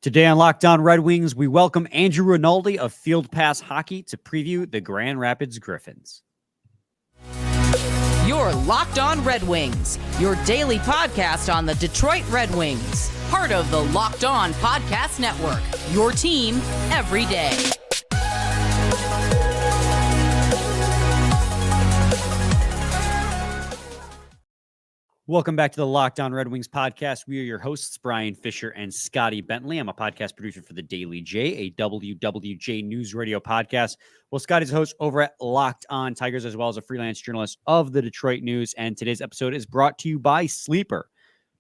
Today on Locked On Red Wings, we welcome Andrew Rinaldi of Field Pass Hockey to preview the Grand Rapids Griffins. You're Locked On Red Wings, your daily podcast on the Detroit Red Wings. Part of the Locked On Podcast Network, your team every day. Welcome back to the Locked On Red Wings podcast. We are your hosts, Brian Fisher and Scotty Bentley. I'm a podcast producer for the Daily J, a WWJ News Radio podcast. Well, Scotty's a host over at Locked On Tigers, as well as a freelance journalist of the Detroit News. And today's episode is brought to you by Sleeper.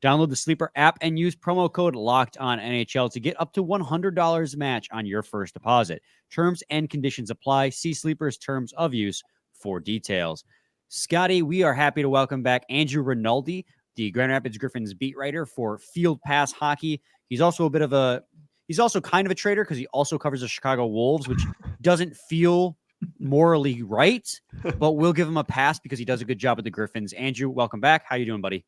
Download the Sleeper app and use promo code LOCKEDONNHL to get up to $100 match on your first deposit. Terms and conditions apply. See Sleeper's terms of use for details. Scotty, we are happy to welcome back Andrew Rinaldi, the Grand Rapids Griffins beat writer for Field Pass Hockey. He's also kind of a traitor because he also covers the Chicago Wolves, which doesn't feel morally right, but we'll give him a pass because he does a good job with the Griffins. Andrew, welcome back. How you doing, buddy?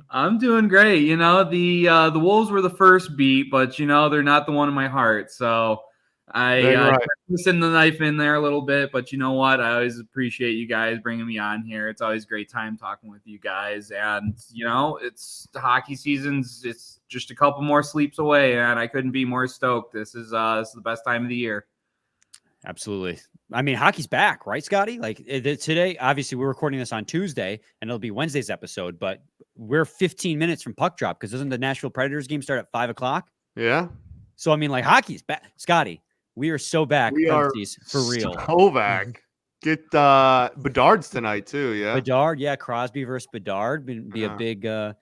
I'm doing great. You know, the Wolves were the first beat, but they're not the one in my heart. So I listen the knife in there a little bit, but you know what? I always appreciate you guys bringing me on here. It's always a great time talking with you guys. And, it's the hockey season's, it's just a couple more sleeps away, and I couldn't be more stoked. This is the best time of the year. Absolutely. I mean, hockey's back, right, Scotty? Like today, obviously we're recording this on Tuesday and it'll be Wednesday's episode, but we're 15 minutes from puck drop because doesn't the Nashville Predators game start at 5:00? Yeah. So, I mean, like hockey's back. Scotty, we are so back. We are for real. So back. Get Bedard's tonight too. Yeah. Bedard. Yeah. Crosby versus Bedard be a big, the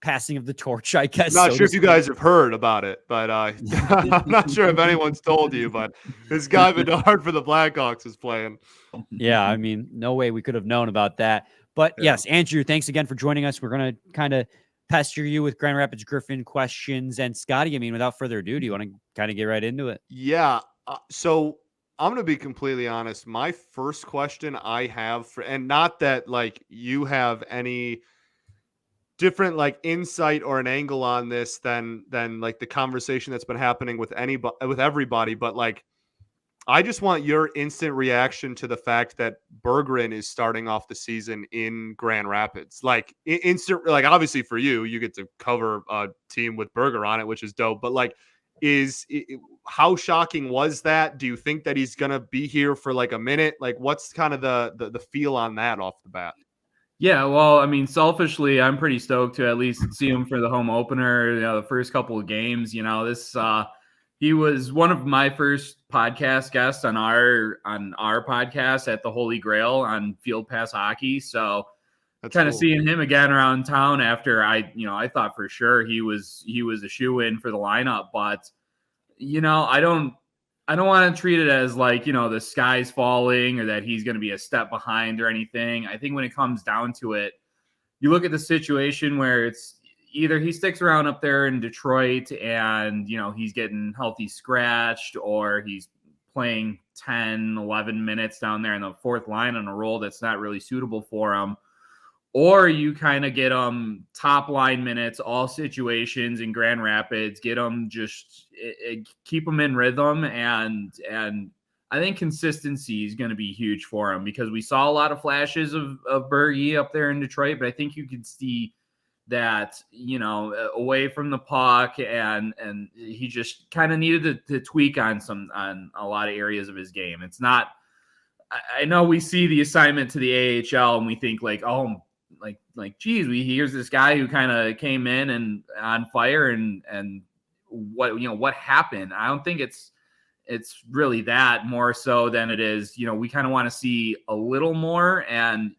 passing of the torch, I guess. Not sure if you guys have heard about it, but I'm not sure if anyone's told you, but this guy Bedard for the Blackhawks is playing. Yeah. I mean, no way we could have known about that. But yes, Andrew, thanks again for joining us. We're going to kind of pester you with Grand Rapids Griffin questions. And Scotty, I mean, without further ado, do you want to kind of get right into it? Yeah. So I'm going to be completely honest. My first question I have and not that like you have any different like insight or an angle on this than like the conversation that's been happening with everybody, but like I just want your instant reaction to the fact that Berggren is starting off the season in Grand Rapids. Like instant, like obviously for you, you get to cover a team with Berger on it, which is dope. But like, how shocking was that? Do you think that he's gonna be here for like a minute? Like, what's kind of the feel on that off the bat? Yeah, well, I mean, selfishly, I'm pretty stoked to at least see him for the home opener. The first couple of games. This. He was one of my first podcast guests on our podcast at the Holy Grail on Field Pass Hockey. So kind of seeing him again around town after I thought for sure he was a shoe-in for the lineup, but I don't want to treat it as like, the sky's falling or that he's going to be a step behind or anything. I think when it comes down to it, you look at the situation where it's either he sticks around up there in Detroit and, he's getting healthy scratched, or he's playing 10, 11 minutes down there in the fourth line on a role that's not really suitable for him. Or you kind of get him top line minutes, all situations in Grand Rapids, get him keep him in rhythm. And I think consistency is going to be huge for him because we saw a lot of flashes of Bergie up there in Detroit, but I think you could see that, away from the puck and he just kind of needed to tweak on a lot of areas of his game. It's not, I know we see the assignment to the AHL and we think like, oh, geez, here's this guy who kind of came in and on fire and what happened. I don't think it's really that, more so than it is, we kind of want to see a little more. And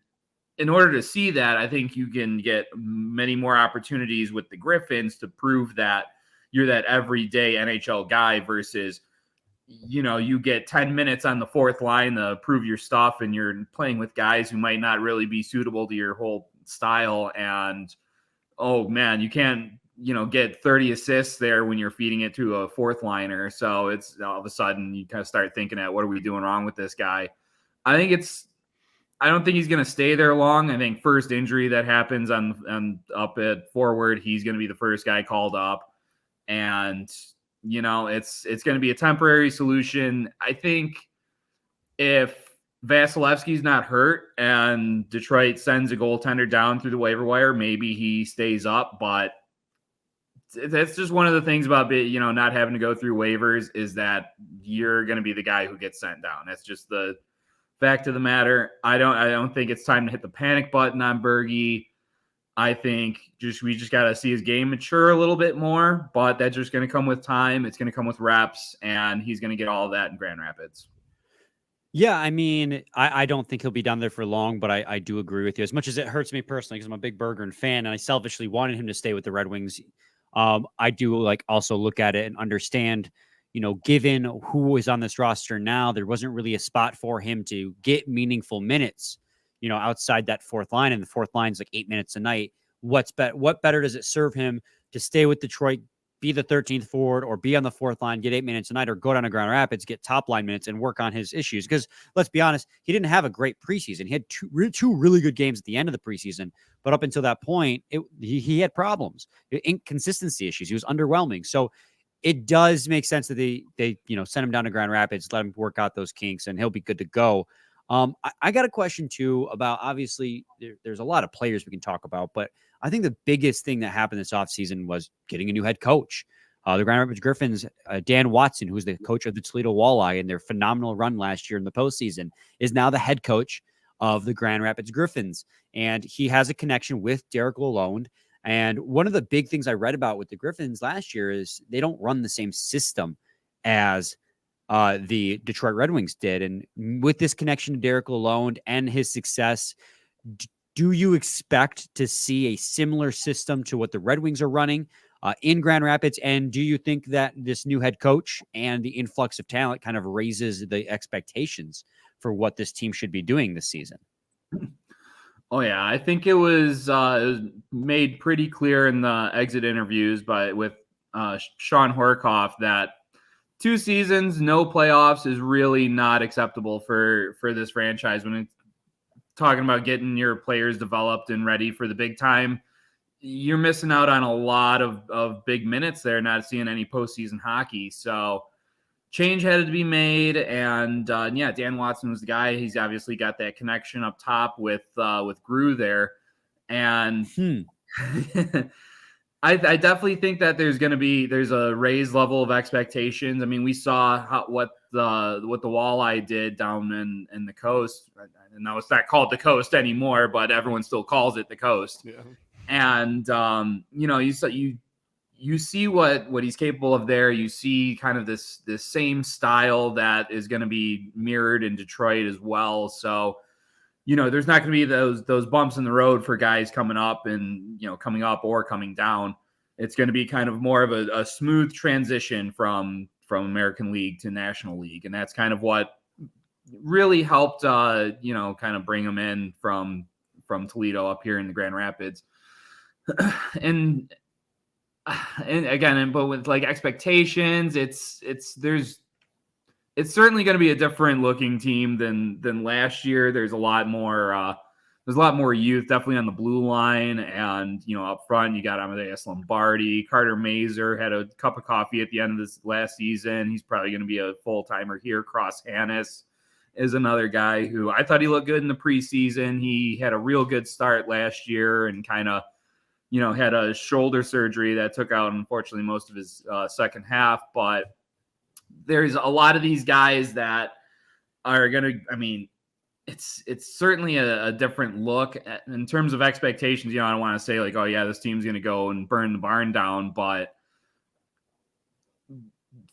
in order to see that, I think you can get many more opportunities with the Griffins to prove that you're that everyday NHL guy versus, you get 10 minutes on the fourth line to prove your stuff and you're playing with guys who might not really be suitable to your whole style. And, oh man, you can't, get 30 assists there when you're feeding it to a fourth liner. So it's all of a sudden you kind of start thinking what are we doing wrong with this guy? I don't think he's going to stay there long. I think first injury that happens on up at forward, he's going to be the first guy called up. And It's going to be a temporary solution. I think if Vasilevsky's not hurt and Detroit sends a goaltender down through the waiver wire, maybe he stays up. But that's just one of the things about not having to go through waivers is that you're going to be the guy who gets sent down. That's just the fact of the matter. I don't think it's time to hit the panic button on Bergie. I think we just got to see his game mature a little bit more, but that's just going to come with time. It's going to come with reps, and he's going to get all of that in Grand Rapids. Yeah, I mean, I don't think he'll be down there for long, but I do agree with you. As much as it hurts me personally, because I'm a big Bergeron fan, and I selfishly wanted him to stay with the Red Wings, I do also look at it and understand, given who is on this roster now, there wasn't really a spot for him to get meaningful minutes, outside that fourth line, and the fourth line's like 8 minutes a night. What better does it serve him to stay with Detroit, be the 13th forward, or be on the fourth line, get 8 minutes a night, or go down to Grand Rapids, get top line minutes, and work on his issues? Because let's be honest, he didn't have a great preseason. He had two really good games at the end of the preseason, but up until that point, he had problems, inconsistency issues. He was underwhelming. So it does make sense that they send him down to Grand Rapids, let him work out those kinks, and he'll be good to go. I got a question too about, obviously there's a lot of players we can talk about, but I think the biggest thing that happened this offseason was getting a new head coach. The Grand Rapids Griffins, Dan Watson, who's the coach of the Toledo Walleye in their phenomenal run last year in the postseason, is now the head coach of the Grand Rapids Griffins. And he has a connection with Derek Lalonde. And one of the big things I read about with the Griffins last year is they don't run the same system as the Detroit Red Wings did. And with this connection to Derek Lalonde and his success, do you expect to see a similar system to what the Red Wings are running in Grand Rapids? And do you think that this new head coach and the influx of talent kind of raises the expectations for what this team should be doing this season? Oh, yeah. I think it was made pretty clear in the exit interviews with Sean Horkoff that 2 seasons, no playoffs is really not acceptable for this franchise. When it's talking about getting your players developed and ready for the big time, you're missing out on a lot of big minutes there, not seeing any postseason hockey. So change had to be made. And Dan Watson was the guy. He's obviously got that connection up top with Gru there. And I definitely think that there's a raised level of expectations. I mean, we saw what the Walleye did down in the coast. I know it's not called the coast anymore, but everyone still calls it the coast. Yeah. And you see what he's capable of there. You see kind of this same style that is going to be mirrored in Detroit as well. So there's not going to be those bumps in the road for guys coming up or coming down. It's going to be kind of more of a smooth transition from American League to National League. And that's kind of what really helped, kind of bring them in from Toledo up here in the Grand Rapids. and again, but with expectations, it's certainly going to be a different looking team than last year. There's a lot more youth, definitely on the blue line, and up front you got Amadeus Lombardi. Carter Mazer had a cup of coffee at the end of this last season. He's probably going to be a full timer here. Cross Hannes is another guy who I thought he looked good in the preseason. He had a real good start last year and kind of had a shoulder surgery that took out, unfortunately, most of his second half. But there's a lot of these guys that are going to, it's certainly a different look in terms of expectations. I don't want to say oh yeah, this team's going to go and burn the barn down, but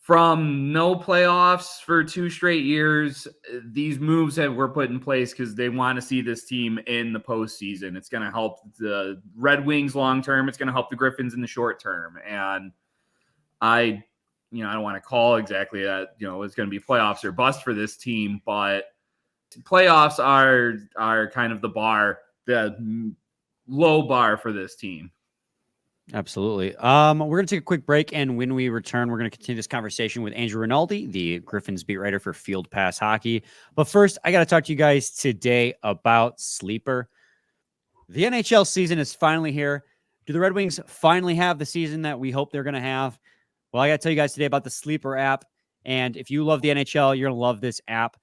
from no playoffs for 2 straight years, these moves were put in place because they want to see this team in the postseason. It's going to help the Red Wings long-term. It's going to help the Griffins in the short term. And I don't want to call exactly that, it's going to be playoffs or bust for this team, but playoffs are kind of the low bar for this team. Absolutely. We're going to take a quick break, and when we return, we're going to continue this conversation with Andrew Rinaldi, the Griffins beat writer for Field Pass Hockey. But first, I got to talk to you guys today about Sleeper. The NHL season is finally here. Do the Red Wings finally have the season that we hope they're going to have? Well, I got to tell you guys today about the Sleeper app. And if you love the NHL, you're going to love this app.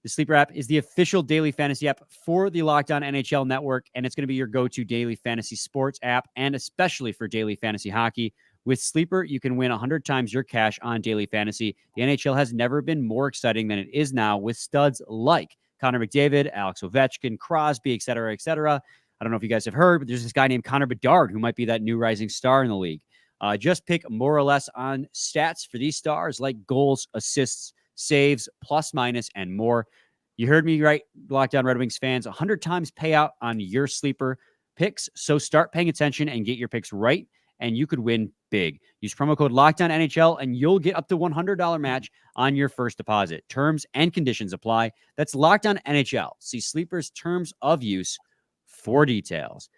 The Sleeper app is the official daily fantasy app for the Locked On NHL network, and it's going to be your go-to daily fantasy sports app, and especially for daily fantasy hockey. With Sleeper, you can win 100 times your cash on daily fantasy. The NHL has never been more exciting than it is now, with studs like Connor McDavid, Alex Ovechkin, Crosby, et cetera, et cetera. I don't know if you guys have heard, but there's this guy named Connor Bedard who might be that new rising star in the league. Just pick more or less on stats for these stars like goals, assists, saves, plus, minus, and more. You heard me right, Locked On Red Wings fans. 100 times payout on your Sleeper picks. So start paying attention and get your picks right, and you could win big. Use promo code LOCKEDONNHL, and you'll get up to $100 match on your first deposit. Terms and conditions apply. That's Locked On NHL. See Sleeper's terms of use for details.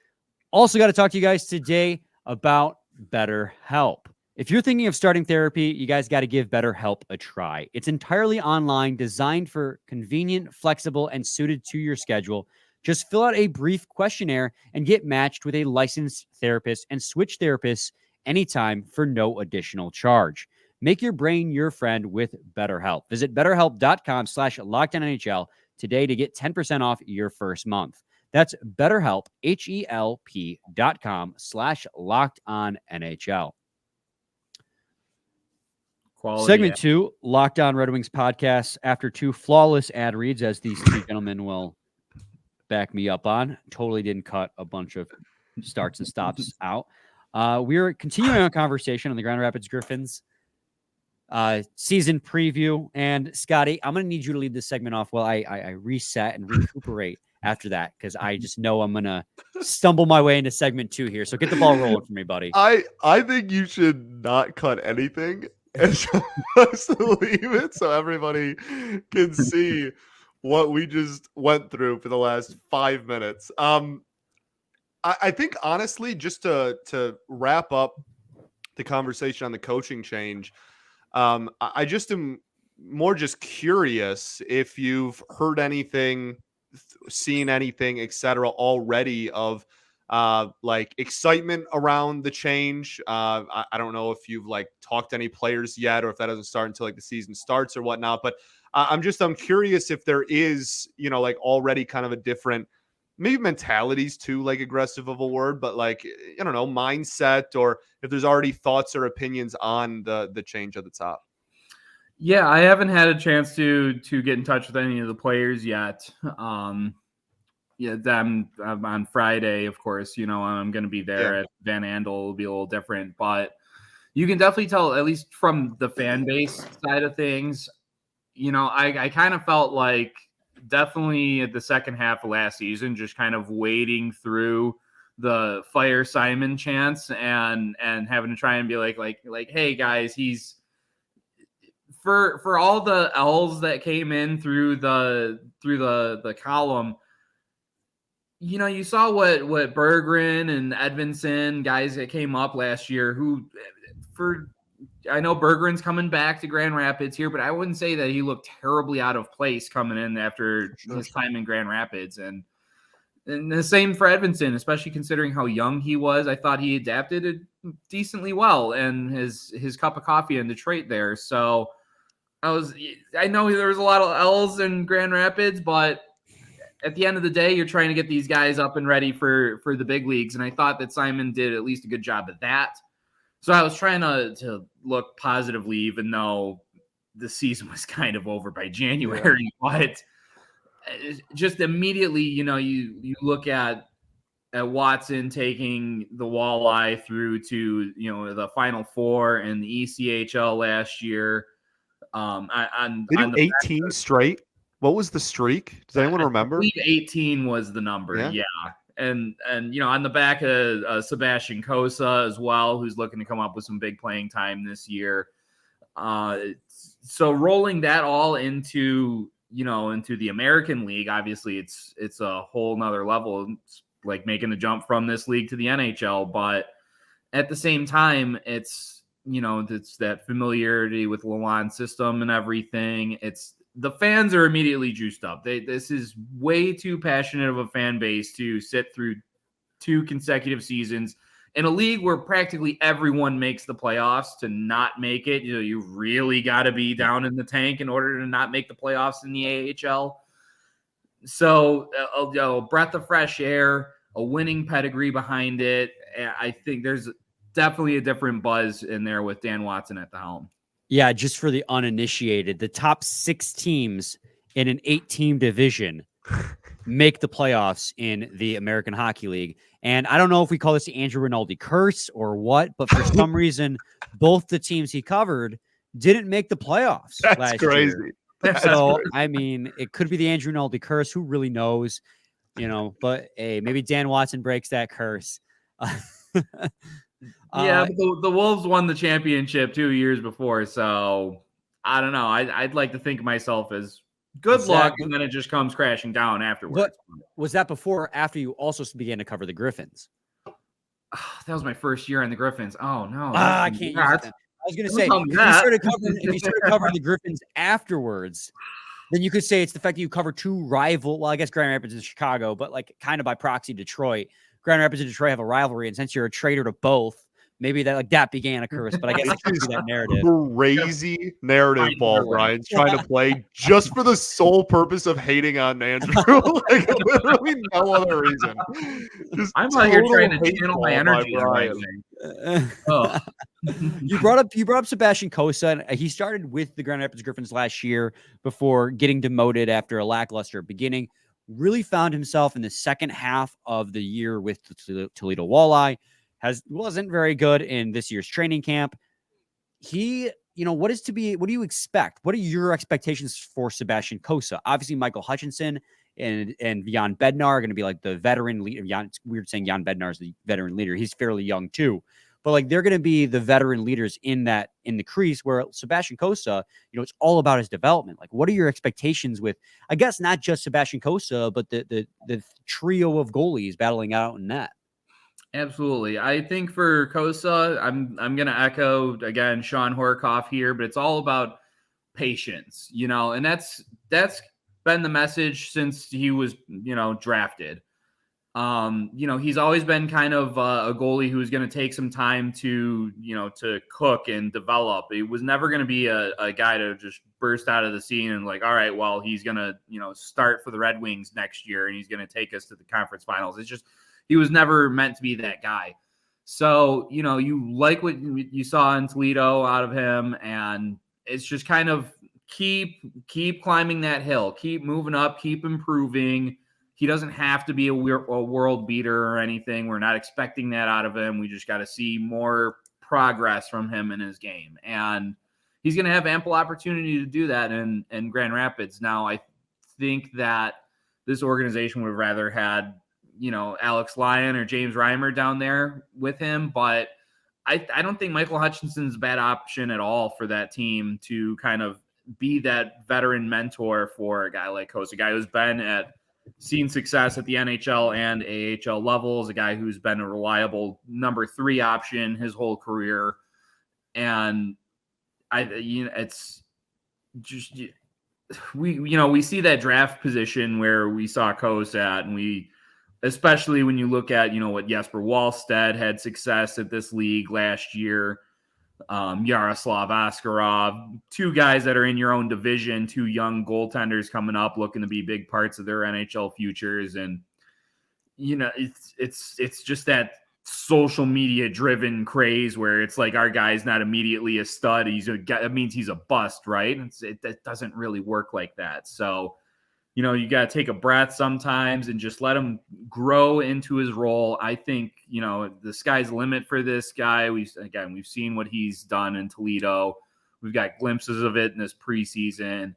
Also got to talk to you guys today about BetterHelp. If you're thinking of starting therapy, you guys got to give BetterHelp a try. It's entirely online, designed for convenient, flexible, and suited to your schedule. Just fill out a brief questionnaire and get matched with a licensed therapist and switch therapists anytime for no additional charge. Make your brain your friend with BetterHelp. Visit BetterHelp.com/LockedOnNHL today to get 10% off your first month. That's BetterHelp, HELP.com/LockedOnNHL. Quality Segment 2, Locked On Red Wings podcast, after 2 flawless ad reads, as these 2 gentlemen will back me up on. Totally didn't cut a bunch of starts and stops out. We're continuing our conversation on the Grand Rapids Griffins season preview. And Scotty, I'm going to need you to lead this segment off while I reset and recuperate after that, because I just know I'm going to stumble my way into segment 2 here. So get the ball rolling for me, buddy. I think you should not cut anything and just leave it so everybody can see what we just went through for the last 5 minutes. I think, honestly, just to wrap up the conversation on the coaching change, I just am more just curious if you've heard anything, seen anything, etc., already of like excitement around the change. I don't know if you've like talked to any players yet, or if that doesn't start until like the season starts or whatnot. But I'm curious if there is, like already kind of a different, maybe mentalities too, like aggressive of a word, but like, I don't know, mindset, or if there's already thoughts or opinions on the change at the top. Yeah, I haven't had a chance to get in touch with any of the players yet. Yeah, I'm on Friday, of course, I'm going to be there at Van Andel. It'll be a little different, but you can definitely tell, at least from the fan base side of things, I kind of felt like definitely at the second half of last season, just kind of wading through the fire Simon chants and having to try and be like, hey guys, he's for all the L's that came in through the column. You saw what Berggren and Edvinsson, guys that came up last year, I know Berggren's coming back to Grand Rapids here, but I wouldn't say that he looked terribly out of place coming in after his time in Grand Rapids. And the same for Edvinsson, especially considering how young he was. I thought he adapted it decently well, and his cup of coffee in Detroit there. So I know there was a lot of L's in Grand Rapids, but at the end of the day, you're trying to get these guys up and ready for the big leagues. And I thought that Simon did at least a good job at that. So I was trying to look positively, even though the season was kind of over by January. Yeah. But just immediately, you look at Watson taking the walleye through to, the Final Four in the ECHL last year. They do 18 straight. What was the streak? Does anyone remember? I believe 18 was the number. Yeah. And on the back of Sebastian Cosa as well, who's looking to come up with some big playing time this year. So rolling that all into the American League, obviously it's a whole nother level. It's like making a jump from this league to the NHL, but at the same time, it's that familiarity with Lalonde's system and everything. The fans are immediately juiced up. This is way too passionate of a fan base to sit through 2 consecutive seasons in a league where practically everyone makes the playoffs, to not make it, you really got to be down in the tank in order to not make the playoffs in the AHL. So a breath of fresh air, a winning pedigree behind it. I think there's definitely a different buzz in there with Dan Watson at the helm. Yeah, just for the uninitiated, the top 6 teams in an 8-team division make the playoffs in the American Hockey League. And I don't know if we call this the Andrew Rinaldi curse or what, but for some reason, both the teams he covered didn't make the playoffs last crazy. year. That's so, crazy. I mean, it could be the Andrew Rinaldi curse. Who really knows? But hey, maybe Dan Watson breaks that curse. Yeah, but the Wolves won the championship 2 years before, so I don't know. I'd like to think of myself as good luck, and then it just comes crashing down afterwards. But was that before or after you also began to cover the Griffins? That was my first year on the Griffins. Oh no, I can't use that. I was going to say, if you started covering the Griffins afterwards, then you could say it's the fact that you cover 2 rival. Well, I guess Grand Rapids and Chicago, but like kind of by proxy, Detroit. Grand Rapids and Detroit have a rivalry, and since you're a traitor to both, maybe that began a curse. But I guess I can see that narrative. Crazy narrative ball Brian's trying to play just for the sole purpose of hating on Andrew. Like literally no other reason. I'm out here trying to channel my energy. You brought up Sebastian Cossa, and he started with the Grand Rapids Griffins last year before getting demoted after a lackluster beginning. Really found himself in the second half of the year with the Toledo Walleye. Wasn't very good in this year's training camp. What do you expect? What are your expectations for Sebastian Cossa? Obviously, Michael Hutchinson and Jan Bednar are going to be like the veteran leader. It's weird saying Jan Bednar is the veteran leader. He's fairly young too. But like they're going to be the veteran leaders in the crease, where Sebastian Cossa, it's all about his development. Like, what are your expectations with, I guess, not just Sebastian Cossa, but the trio of goalies battling out in net? Absolutely. I think for Cossa, I'm going to echo again Sean Horkoff here, but it's all about patience, and that's been the message since he was, drafted. He's always been kind of a goalie who's going to take some time to cook and develop. He was never going to be a guy to just burst out of the scene and like, all right, well, he's going to, start for the Red Wings next year and he's going to take us to the conference finals. It's just, he was never meant to be that guy. So, you like what you saw in Toledo out of him, and it's just kind of keep climbing that hill, keep moving up, keep improving. He doesn't have to be a world beater or anything. We're not expecting that out of him. We just got to see more progress from him in his game. And he's going to have ample opportunity to do that in Grand Rapids. Now, I think that this organization would have rather had, Alex Lyon or James Reimer down there with him. But I don't think Michael Hutchinson's a bad option at all for that team to kind of be that veteran mentor for a guy like Cossa, a guy who's seen success at the NHL and AHL levels, a guy who's been a reliable number 3 option his whole career. And it's just, we see that draft position where we saw Cossa at, and especially when you look at, what Jesper Wallstedt had success at this league last year, Yaroslav Askarov, 2 guys that are in your own division, 2 young goaltenders coming up looking to be big parts of their NHL futures. And, it's just that social media driven craze where it's like our guy's not immediately a stud. It means he's a bust, right? That doesn't really work like that. So, you got to take a breath sometimes and just let him grow into his role. I think, the sky's the limit for this guy. We've seen what he's done in Toledo. We've got glimpses of it in this preseason.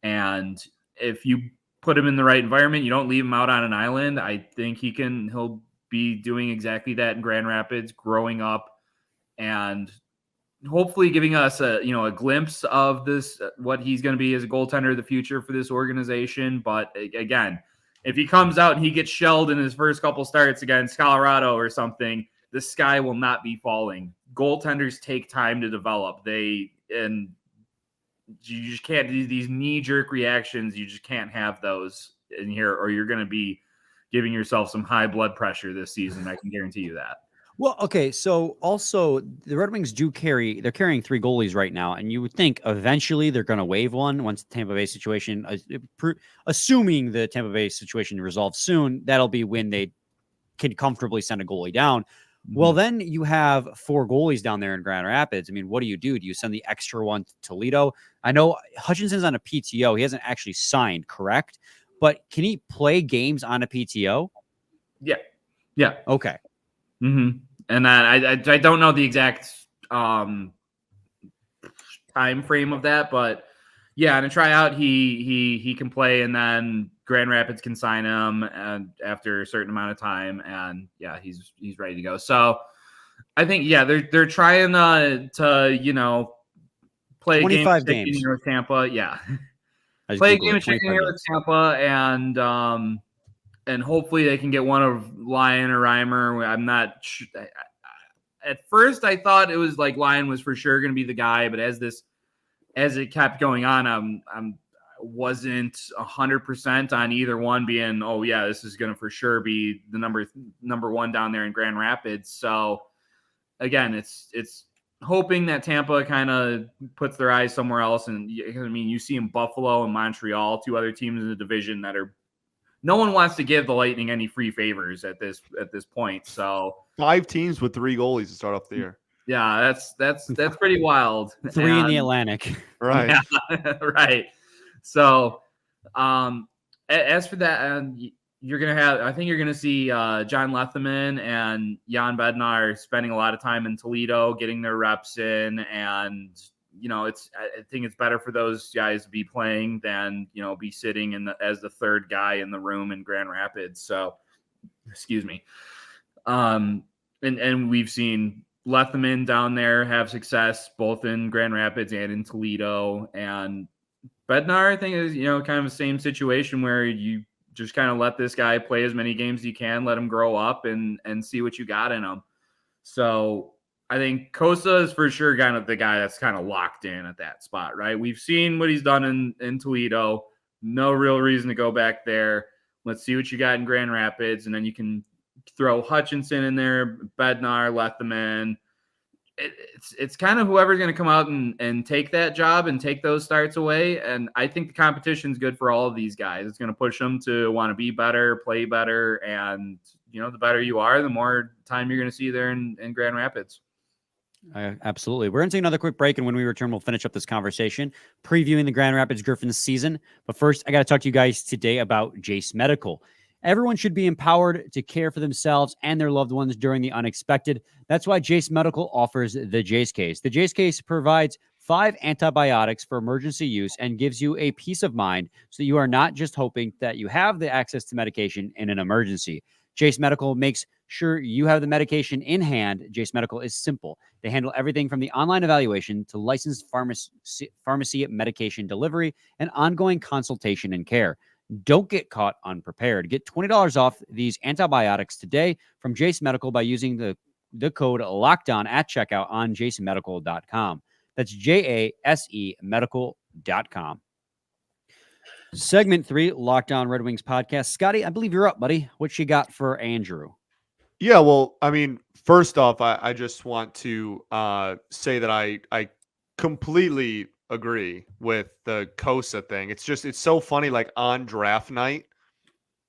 And if you put him in the right environment, you don't leave him out on an island, I think he'll be doing exactly that in Grand Rapids, growing up and hopefully giving us a glimpse of this, what he's going to be as a goaltender of the future for this organization. But again, if he comes out and he gets shelled in his first couple starts against Colorado or something, the sky will not be falling. Goaltenders take time to develop. You just can't do these knee-jerk reactions. You just can't have those in here, or you're going to be giving yourself some high blood pressure this season. I can guarantee you that. Well, okay. So also the Red Wings they're carrying 3 goalies right now. And you would think eventually they're going to waive one once the Tampa Bay situation, assuming the Tampa Bay situation resolves soon, that'll be when they can comfortably send a goalie down. Well, then you have 4 goalies down there in Grand Rapids. I mean, what do you do? Do you send the extra one to Toledo? I know Hutchinson's on a PTO. He hasn't actually signed, correct? But can he play games on a PTO? Yeah. Yeah. Okay. And then I don't know the exact time frame of that, but yeah, in a tryout he can play, and then Grand Rapids can sign him and after a certain amount of time, and yeah, he's ready to go. So I think they're trying to play a game 25 games here with Tampa. Yeah. Play A game of chicken here with Tampa, and hopefully they can get one of Lyon or Reimer. I'm not sure. At first I thought it was like Lyon was for sure going to be the guy, but as it kept going on, I wasn't 100% on either one being, oh yeah, this is going to for sure be the number one down there in Grand Rapids. So again, it's hoping that Tampa kind of puts their eyes somewhere else. And I mean, you see in Buffalo and Montreal, 2 other teams in the division that are, no one wants to give the Lightning any free favors at this point. So 5 teams with 3 goalies to start off the year. Yeah, that's pretty wild. 3 in the Atlantic. Right. Yeah, right. So, as for that, I think you're gonna see John Letherman and Jan Bednar spending a lot of time in Toledo, getting their reps in, and I think it's better for those guys to be playing than be sitting as the third guy in the room in Grand Rapids. So, excuse me. And we've seen Letherman down there have success both in Grand Rapids and in Toledo, and Bednar, I think, is kind of the same situation where you just kind of let this guy play as many games as you can, let him grow up and see what you got in him. So I think Kosa is for sure kind of the guy that's kind of locked in at that spot, right? We've seen what he's done in Toledo. No real reason to go back there. Let's see what you got in Grand Rapids, and then you can throw Hutchinson in there, Bednar, Letherman. It's kind of whoever's going to come out and take that job and take those starts away. And I think the competition is good for all of these guys. It's going to push them to want to be better, play better. And, the better you are, the more time you're going to see there in Grand Rapids. Absolutely. We're going to take another quick break, and when we return, we'll finish up this conversation, previewing the Grand Rapids Griffins season. But first, I got to talk to you guys today about Jase Medical. Everyone should be empowered to care for themselves and their loved ones during the unexpected. That's why Jase Medical offers the Jase Case. The Jase Case provides 5 antibiotics for emergency use and gives you a peace of mind so that you are not just hoping that you have the access to medication in an emergency. Jase Medical makes sure you have the medication in hand. Jase Medical is simple. They handle everything from the online evaluation to licensed pharmacy medication delivery and ongoing consultation and care. Don't get caught unprepared. Get $20 off these antibiotics today from Jase Medical by using the code LOCKEDON at checkout on jasemedical.com. That's JASE medical.com. Segment 3, Locked On Red Wings podcast. Scotty, I believe you're up, buddy. What you got for Andrew? Yeah, well, I mean, first off, I just want to say that I completely agree with the Kosa thing. It's so funny. Like on draft night,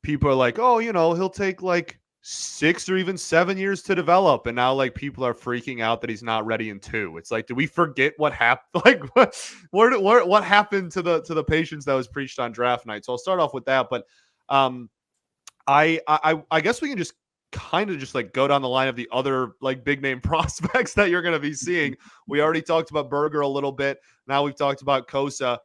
people are like, oh, he'll take like 6 or even 7 years to develop. And now like people are freaking out that he's not ready in 2. It's like, did we forget what happened? Like what happened to the patience that was preached on draft night? So I'll start off with that. But I guess we can just kind of just like go down the line of the other like big name prospects that you're going to be seeing. We already talked about Berger a little bit. Now we've talked about Kosa.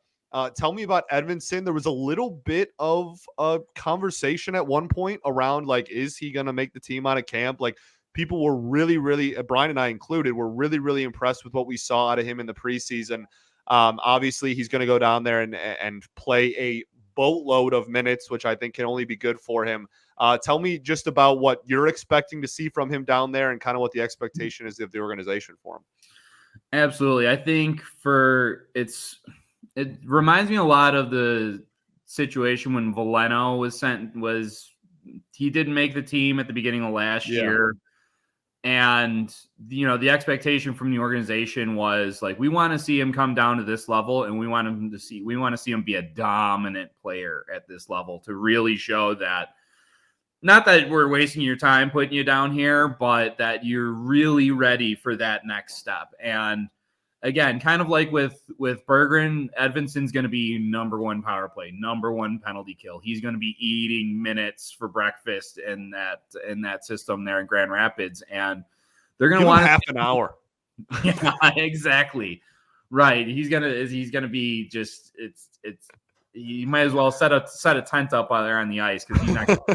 Tell me about Edmondson. There was a little bit of a conversation at one point around like, is he going to make the team out of camp? Like people were really, really, Brian and I included, were really, really impressed with what we saw out of him in the preseason. Obviously he's going to go down there and play a boatload of minutes, which I think can only be good for him. Tell me just about what you're expecting to see from him down there and kind of what the expectation is of the organization for him. Absolutely. I think it reminds me a lot of the situation when Veleno he didn't make the team at the beginning of last year. And, the expectation from the organization was like, we want to see him come down to this level, and we want to see him be a dominant player at this level to really show that, not that we're wasting your time putting you down here, but that you're really ready for that next step. And again, kind of like with Berggren, Edvinson's going to be number one power play, number one penalty kill. He's going to be eating minutes for breakfast in that system there in Grand Rapids, and they're going to want half an hour. Yeah, exactly. Right. He's gonna be just you might as well set a tent up out there on the ice because he's not gonna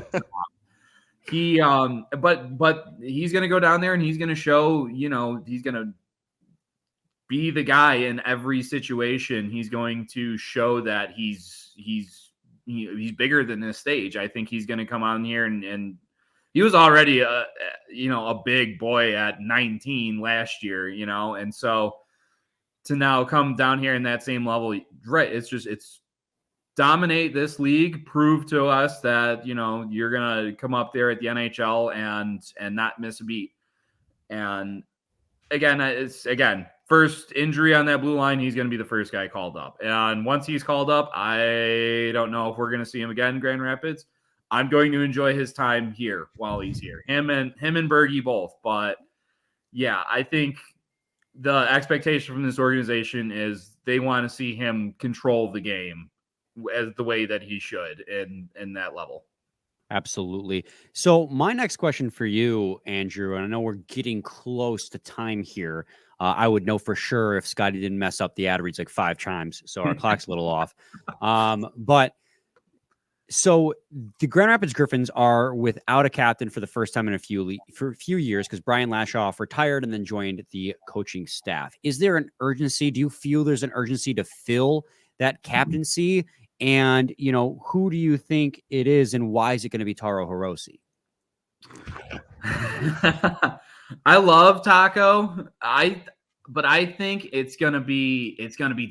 but he's gonna go down there and he's gonna show, he's gonna be the guy in every situation. He's going to show that he's bigger than this stage. I think he's going to come on here and he was already a big boy at 19 last year, and so to now come down here in that same level, right? It's dominate this league, prove to us that, you're going to come up there at the NHL and not miss a beat. And again, first injury on that blue line, he's going to be the first guy called up. And once he's called up, I don't know if we're going to see him again in Grand Rapids. I'm going to enjoy his time here while he's here. Him and Bergie both. But yeah, I think the expectation from this organization is they want to see him control the game as the way that he should in that level. Absolutely. So my next question for you, Andrew, and I know we're getting close to time here. I would know for sure if Scotty didn't mess up the ad reads like 5 times. So our clock's a little off. But so the Grand Rapids Griffins are without a captain for the first time in a few years because Brian Lashoff retired and then joined the coaching staff. Is there an urgency? Do you feel there's an urgency to fill that captaincy? And, who do you think it is and why is it going to be Taro Hirose? I love Taco. But I think it's gonna be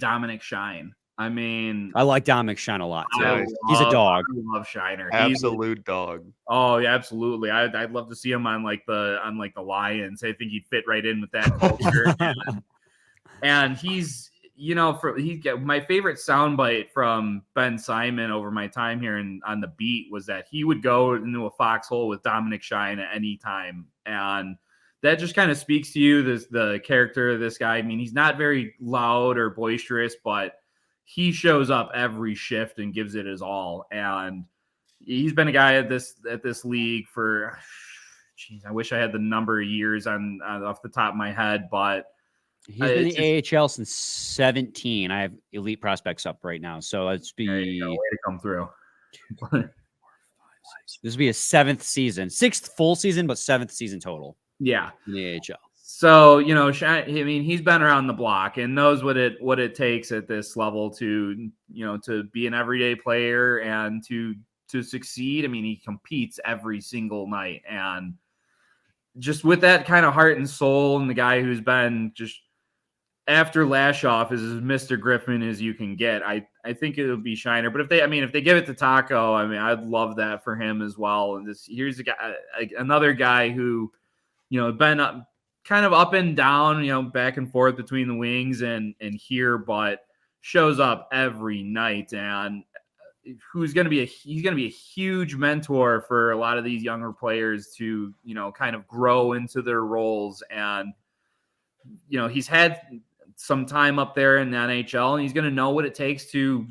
Dominic Shine. I mean, I like Dominic Shine a lot too. He's a dog. I love Shiner. Absolute dog. Oh yeah, absolutely. I'd love to see him on the Lions. I think he'd fit right in with that culture. And he's my favorite soundbite from Ben Simon over my time here on the beat was that he would go into a foxhole with Dominic Shine at any time. And that just kind of speaks to you, the character of this guy. I mean, he's not very loud or boisterous, but he shows up every shift and gives it his all. And he's been a guy at this league for, I wish I had the number of years on off the top of my head, but he's been in the AHL since 17. I have elite prospects up right now. So let's be way to come through. This will be his 7th season, 6th full season, but 7th season total. Yeah. In the AHL. So, he's been around the block and knows what it takes at this level to be an everyday player and to succeed. I mean, he competes every single night, and just with that kind of heart and soul, and the guy who's been just after Lashoff is as Mr. Griffin as you can get. I think it would be Shiner, but if they give it to Taco, I mean, I'd love that for him as well. And here's a guy, another guy who, been kind of up and down, back and forth between the wings and here, but shows up every night, and he's going to be a huge mentor for a lot of these younger players to, kind of grow into their roles. And, he's had some time up there in the NHL, and he's going to know what it takes to,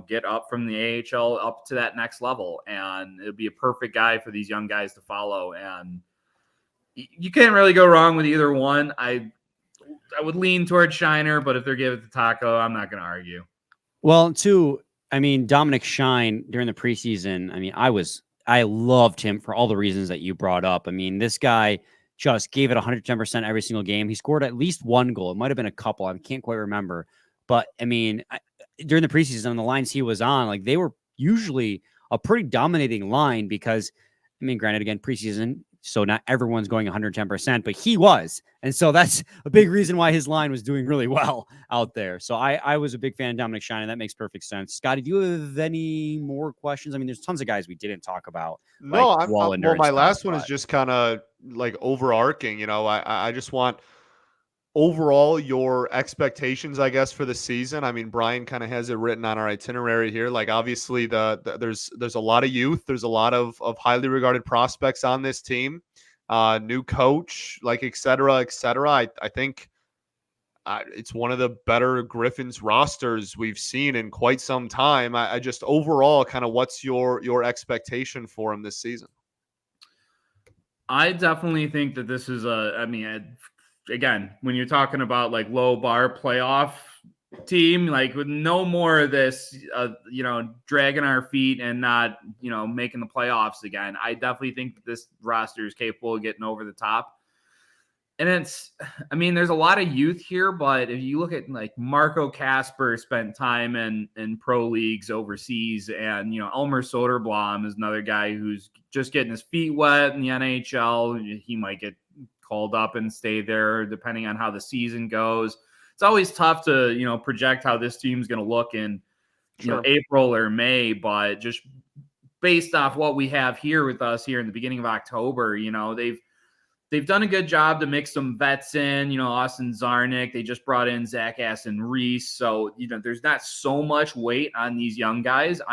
get up from the AHL up to that next level. And it'll be a perfect guy for these young guys to follow. And you can't really go wrong with either one. I would lean towards Shiner, but if they're giving it to Taco, I'm not going to argue. Well, Dominic Shine during the preseason, I loved him for all the reasons that you brought up. I mean, this guy just gave it 110% every single game. He scored at least one goal. It might have been a couple. I can't quite remember. But, during the preseason, on the lines he was on, they were usually a pretty dominating line because, granted, again, preseason, So not everyone's going 110%, but he was. And so that's a big reason why his line was doing really well out there. So I was a big fan of Dominic Shine, and that makes perfect sense. Scotty, do you have any more questions? I mean, there's tons of guys we didn't talk about. No, like well, my last one is just kind of like overarching. I just want overall your expectations, I guess, for the season. I mean, Brian kind of has it written on our itinerary here. Like, obviously, there's a lot of youth. There's a lot of highly regarded prospects on this team. New coach, like, et cetera, et cetera. I think it's one of the better Griffins rosters we've seen in quite some time. I just overall, kind of, what's your expectation for him this season? I definitely think that this is again, when you're talking about like low bar playoff team, like with no more of this, dragging our feet and not, making the playoffs again. I definitely think that this roster is capable of getting over the top. And there's a lot of youth here, but if you look at like Marco Casper spent time in pro leagues overseas, and Elmer Soderblom is another guy who's just getting his feet wet in the NHL. He might get called up and stay there depending on how the season goes. It's always tough to project how this team's going to look in April or May, but just based off what we have here with us here in the beginning of October, they've done a good job to mix some vets in, Austin Zarnik. They just brought in Zach Aston-Reese. So, there's not so much weight on these young guys.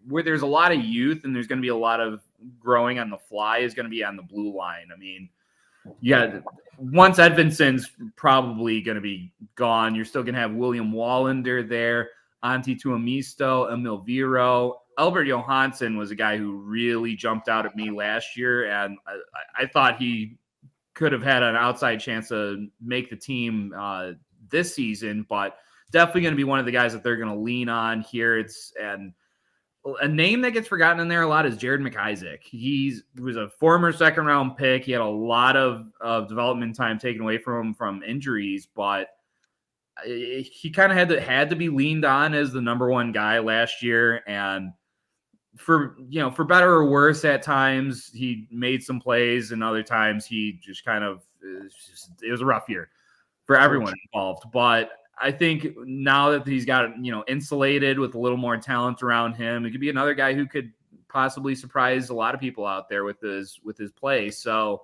Where there's a lot of youth and there's going to be a lot of growing on the fly is going to be on the blue line. I mean, yeah, once Edvinson's probably going to be gone, you're still going to have William Wallander there, Antti Tuomisto, Emil Viro. Albert Johansson was a guy who really jumped out at me last year, and I thought he could have had an outside chance to make the team this season, but definitely going to be one of the guys that they're going to lean on here. And a name that gets forgotten in there a lot is Jared McIsaac. He was a former second-round pick. He had a lot of development time taken away from him from injuries, but he kind of had to be leaned on as the number one guy last year. And for better or worse, at times he made some plays, and other times he just it was a rough year for everyone involved. But I think now that he's got insulated with a little more talent around him, it could be another guy who could possibly surprise a lot of people out there with his play. So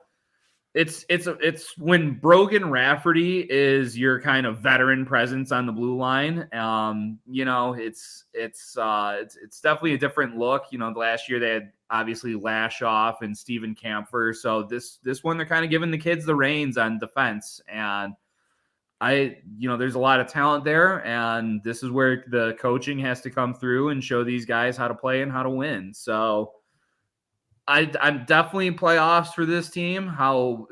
it's when Brogan Rafferty is your kind of veteran presence on the blue line. It's definitely a different look. Last year they had obviously Lashoff and Steven Kampfer. So this one, they're kind of giving the kids the reins on defense, and there's a lot of talent there, and this is where the coaching has to come through and show these guys how to play and how to win. So I'm definitely in playoffs for this team. How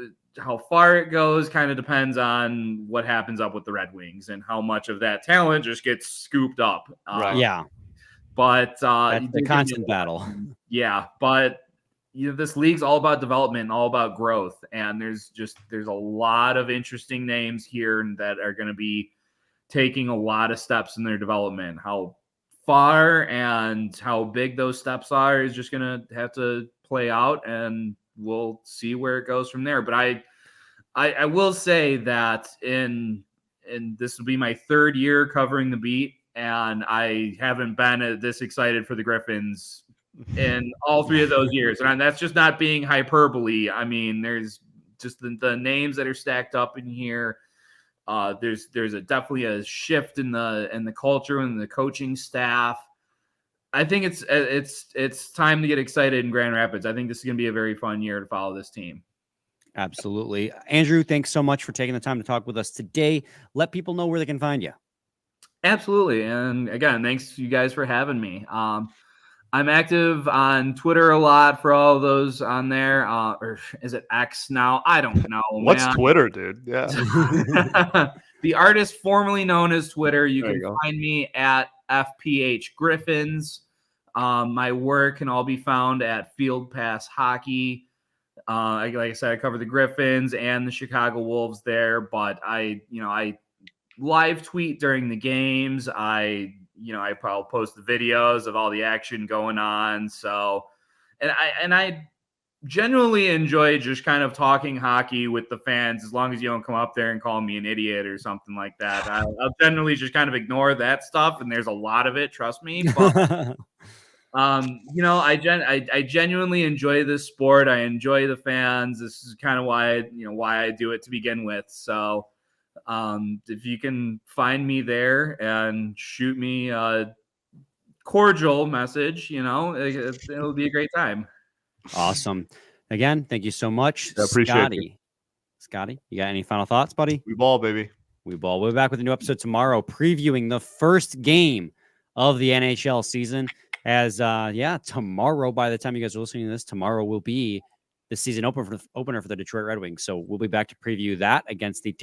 far it goes kind of depends on what happens up with the Red Wings and how much of that talent just gets scooped up. Right. Yeah. But that's the constant battle. Yeah, but this league's all about development and all about growth, and there's a lot of interesting names here that are going to be taking a lot of steps in their development. How far and how big those steps are is just going to have to play out, and we'll see where it goes from there. But I will say that in this will be my third year covering the beat, and I haven't been this excited for the Griffins in all three of those years. And that's just not being hyperbole. I mean, there's just the names that are stacked up in here. There's definitely a shift in the culture and the coaching staff. I think it's time to get excited in Grand Rapids. I think this is going to be a very fun year to follow this team. Absolutely. Andrew, thanks so much for taking the time to talk with us today. Let people know where they can find you. Absolutely. And again, thanks to you guys for having me. I'm active on Twitter a lot for all of those on there. Or is it X now? I don't know. What's Twitter, dude? Yeah. The artist formerly known as Twitter. You can find me at FPH Griffins. My work can all be found at Field Pass Hockey. Like I said, I cover the Griffins and the Chicago Wolves there, but I live tweet during the games. I probably post the videos of all the action going on. So, and I genuinely enjoy just kind of talking hockey with the fans, as long as you don't come up there and call me an idiot or something like that. I'll generally just kind of ignore that stuff, and there's a lot of it, trust me. But I genuinely enjoy this sport. I enjoy the fans. This is kind of why I do it to begin with. So if you can find me there and shoot me a cordial message, it'll be a great time. Awesome. Again, thank you so much, I appreciate it. Scotty, you got any final thoughts, buddy? We ball, baby. We ball. We'll be back with a new episode tomorrow, previewing the first game of the NHL season. As tomorrow, by the time you guys are listening to this, tomorrow will be the season opener for the Detroit Red Wings. So we'll be back to preview that against the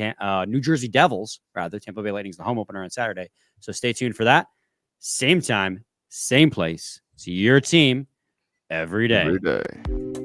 New Jersey Devils, rather. Tampa Bay Lightning's the home opener on Saturday. So stay tuned for that. Same time, same place. It's your team every day. Every day.